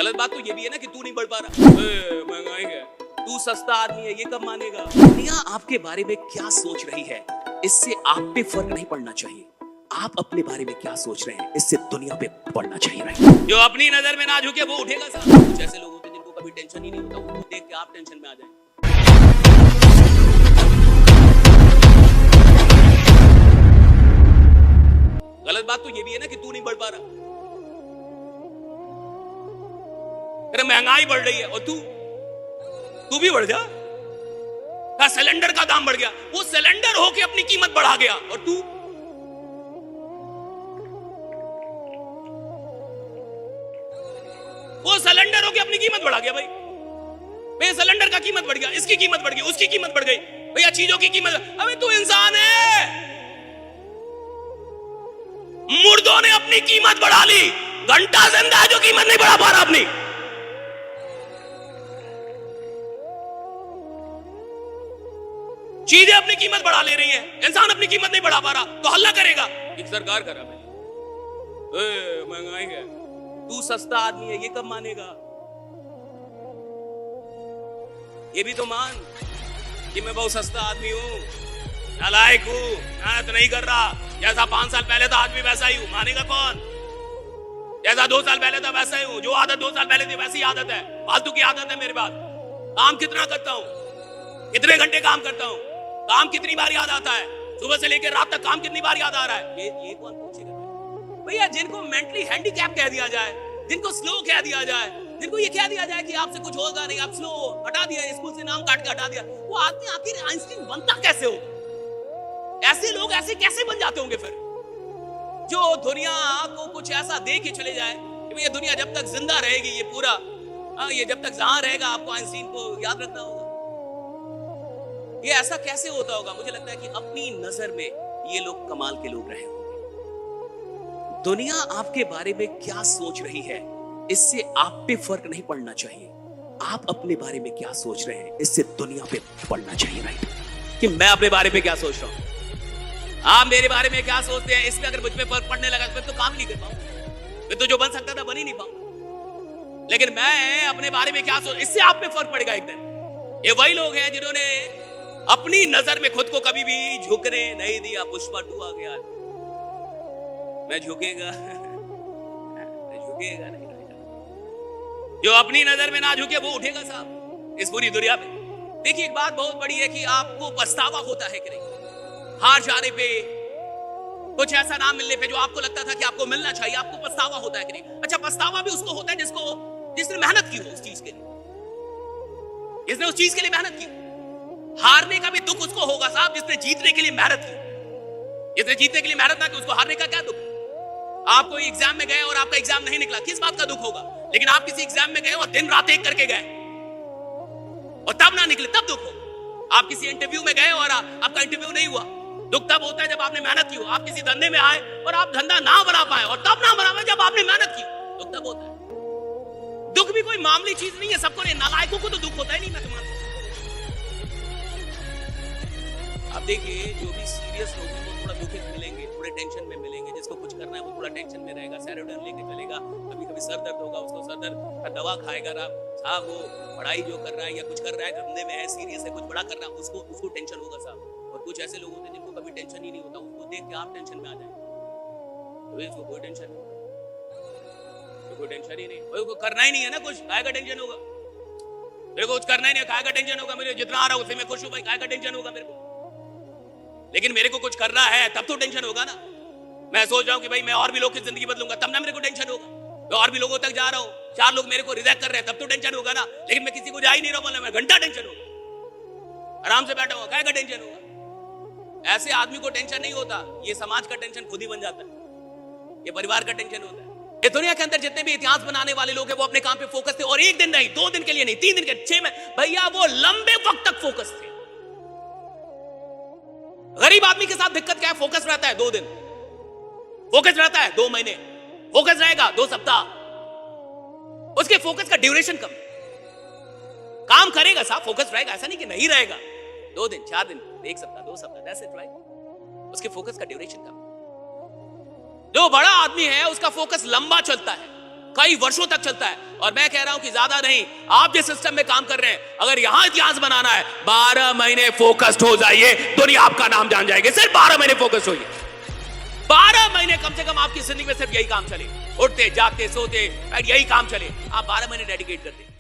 गलत बात तो ये भी है ना कि तू नहीं बढ़ पा रहा। महंगाई है, तू सस्ता आदमी है, ये कब मानेगा? दुनिया आपके बारे में क्या सोच रही है, इससे आप पे फर्क नहीं पड़ना चाहिए। आप अपने बारे में क्या सोच रहे हैं, इससे दुनिया पे पड़ना चाहिए। जो अपनी नजर में ना झुके वो उठेगा साहब। कुछ ऐसे लोग होते हैं जिनको कभी टेंशन ही नहीं होता, उनको देख के आप टेंशन में आ जाए। गलत बात तो ये भी है ना कि तू नहीं बढ़ पा रहा। अरे महंगाई बढ़ रही है और तू भी बढ़ जा। सिलेंडर का दाम बढ़ गया, वो सिलेंडर होके अपनी कीमत बढ़ा गया और तू वो सिलेंडर होके अपनी कीमत बढ़ा गया। भाई सिलेंडर का कीमत बढ़ गया, इसकी कीमत बढ़ गई, उसकी कीमत बढ़ गई, भैया चीजों की कीमत। अबे तू इंसान है, मुर्दों ने अपनी कीमत बढ़ा ली, घंटा जिंदा है जो कीमत नहीं बढ़ा पा रहा अपनी। चीजें अपनी कीमत बढ़ा ले रही है, इंसान अपनी कीमत नहीं बढ़ा पा रहा तो हल्ला करेगा। एक सरकार करा महंगाई है, तू सस्ता आदमी है, ये कब मानेगा? ये भी तो मान कि मैं बहुत सस्ता आदमी हूं, नालायक हूं, मेहनत नहीं कर रहा। जैसा 5 साल पहले था आदमी वैसा ही हूं, मानेगा कौन? जैसा 2 साल पहले था वैसा ही हूं, जो आदत 2 साल पहले थी वैसी आदत है, फालतू की आदत है मेरे पास। काम कितना करता हूं, कितने घंटे काम करता हूं, काम कितनी बार याद आता है, सुबह से लेकर रात तक काम कितनी बार याद आ रहा है, ये कौन पूछेगा? भैया जिनको मेंटली हैंडीकैप कह दिया जाए, जिनको स्लो कह दिया जाए, जिनको ये कह दिया जाए कि आपसे कुछ होगा नहीं, आप स्लो हटा दिया, स्कूल से नाम काट के हटा दिया, वो आदमी आखिर आइंस्टीन बनता कैसे हो? ऐसे लोग ऐसे कैसे बन जाते होंगे फिर, जो दुनिया को कुछ ऐसा दे के चले जाए कि भैया दुनिया जब तक जिंदा रहेगी, ये पूरा ये जब तक जहां रहेगा आपको आइंस्टीन को याद रखना होगा। ये ऐसा कैसे होता होगा? मुझे लगता है कि अपनी नजर में ये लोग कमाल के लोग रहे होंगे। दुनिया आपके बारे में क्या सोच रही है, इससे आप पे फर्क नहीं पड़ना चाहिए। आप अपने बारे में क्या सोच रहे हैं, इससे दुनिया पे पड़ना चाहिए। राइट, कि मैं अपने बारे में क्या सोच रहा हूं, आप मेरे बारे में क्या सोचते हैं, इसमें अगर मुझ पे फर्क पड़ने लगा तो काम नहीं कर पाऊंगा, मैं तो जो बन सकता था बन ही नहीं पाऊंगा। लेकिन मैं अपने बारे में क्या सोच, इससे आप पे फर्क पड़ेगा एक दिन। ये वही लोग हैं जिन्होंने अपनी नजर में खुद को कभी भी झुकने नहीं दिया। पुष्पा 2 आ गया, मैं झुकेगा झुकेगा नहीं। जो अपनी नजर में ना झुके वो उठेगा साहब इस पूरी दुनिया में। देखिए एक बात बहुत बड़ी है कि आपको पछतावा होता है कि नहीं, हार जाने पे, कुछ ऐसा ना मिलने पे जो आपको लगता था कि आपको मिलना चाहिए, आपको पछतावा होता है कि नहीं? अच्छा, पछतावा भी उसको होता है जिसने मेहनत की हो उस चीज के लिए, जिसने उस चीज के लिए मेहनत की। हारने का भी दुख उसको होगा साहब जिसने जीतने के लिए मेहनत की। जिसने जीतने के लिए मेहनत ना की उसको हारने का क्या दुख? आप कोई एग्जाम में गए और आपका एग्जाम नहीं निकला, किस बात का दुख होगा? लेकिन आप किसी एग्जाम में गए और दिन रात एक करके गए और तब ना निकले, तब दुख हो। आप किसी इंटरव्यू में गए और आपका इंटरव्यू नहीं हुआ, दुख तब होता है जब आपने मेहनत की हो। आप किसी धंधे में आए और आप धंधा ना बना पाए और तब ना बना पाए जब आपने मेहनत की, दुख तब होता है। दुख भी कोई मामूली चीज नहीं है, सबको नहीं, नालायकों को तो दुख होता ही नहीं। मैं तुम्हारा आप देखिए, जो भी सीरियस लोग हैं वो थोड़ा दुखी मिलेंगे, थोड़े टेंशन में मिलेंगे। जिसको कुछ करना है वो थोड़ा टेंशन में रहेगा, सैरोडन लेके चलेगा, कभी कभी सर दर्द होगा, उसको सर दर्द का दवा खाएगा। साहब वो पढ़ाई जो कर रहा है या कुछ कर रहा है, धंधे में है, सीरियस है, कुछ बड़ा कर रहा है, उसको टेंशन होगा साहब। और कुछ ऐसे लोग होते हैं जिनको कभी टेंशन ही नहीं होता, उसको देख के आप टेंशन में आ जाएंगे। तो इसको कोई टेंशन नहीं, कोई टेंशन ही नहीं, उसको करना ही नहीं है ना कुछ, काय का टेंशन होगा? मेरे को कुछ करना ही नहीं, काय का टेंशन होगा? मेरे जितना आ रहा है उसे मैं खुश हूं भाई, काय का टेंशन होगा मेरे को? लेकिन मेरे को कुछ करना है तब तो टेंशन होगा ना। मैं सोच रहा हूं कि भाई मैं और भी लोग की जिंदगी बदलूंगा, तब ना मेरे को टेंशन होगा। मैं और भी लोगों तक जा रहा हूं, 4 लोग मेरे को रिजेक्ट कर रहे हैं, तब तो टेंशन होगा ना। लेकिन मैं किसी को जा ही नहीं रहा, बोला मैं घंटा टेंशन होगा, आराम से बैठा हुआ, काय का टेंशन होगा? ऐसे आदमी को टेंशन नहीं होता, ये समाज का टेंशन खुद ही बन जाता है, ये परिवार का टेंशन होता है। ये दुनिया के अंदर जितने भी इतिहास बनाने वाले लोग हैं वो अपने काम पे फोकस थे, और एक दिन नहीं, 2 दिन के लिए नहीं, 3 दिन के, 6 में, भैया वो लंबे वक्त तक फोकस थे। गरीब आदमी के साथ दिक्कत क्या है? फोकस रहता है 2 दिन, फोकस रहता है 2 महीने, फोकस रहेगा 2 सप्ताह, उसके फोकस का ड्यूरेशन कम। काम करेगा साहब, फोकस रहेगा, ऐसा नहीं कि नहीं रहेगा। 2 दिन, 4 दिन, 1 सप्ताह, 2 सप्ताह, दैट्स इट राइट। उसके फोकस का ड्यूरेशन कम। जो बड़ा आदमी है उसका फोकस लंबा चलता है, कई वर्षों तक चलता है। और मैं कह रहा हूं कि ज्यादा नहीं, आप जिस सिस्टम में काम कर रहे हैं, अगर यहां इतिहास बनाना है, 12 महीने फोकस्ड हो जाइए, दुनिया आपका नाम जान जाएगी। सिर्फ 12 महीने फोकस्ड होइए, 12 महीने कम से कम आपकी जिंदगी में सिर्फ यही काम चले, उठते जागते सोते यही काम चले, आप 12 महीने डेडिकेट करते।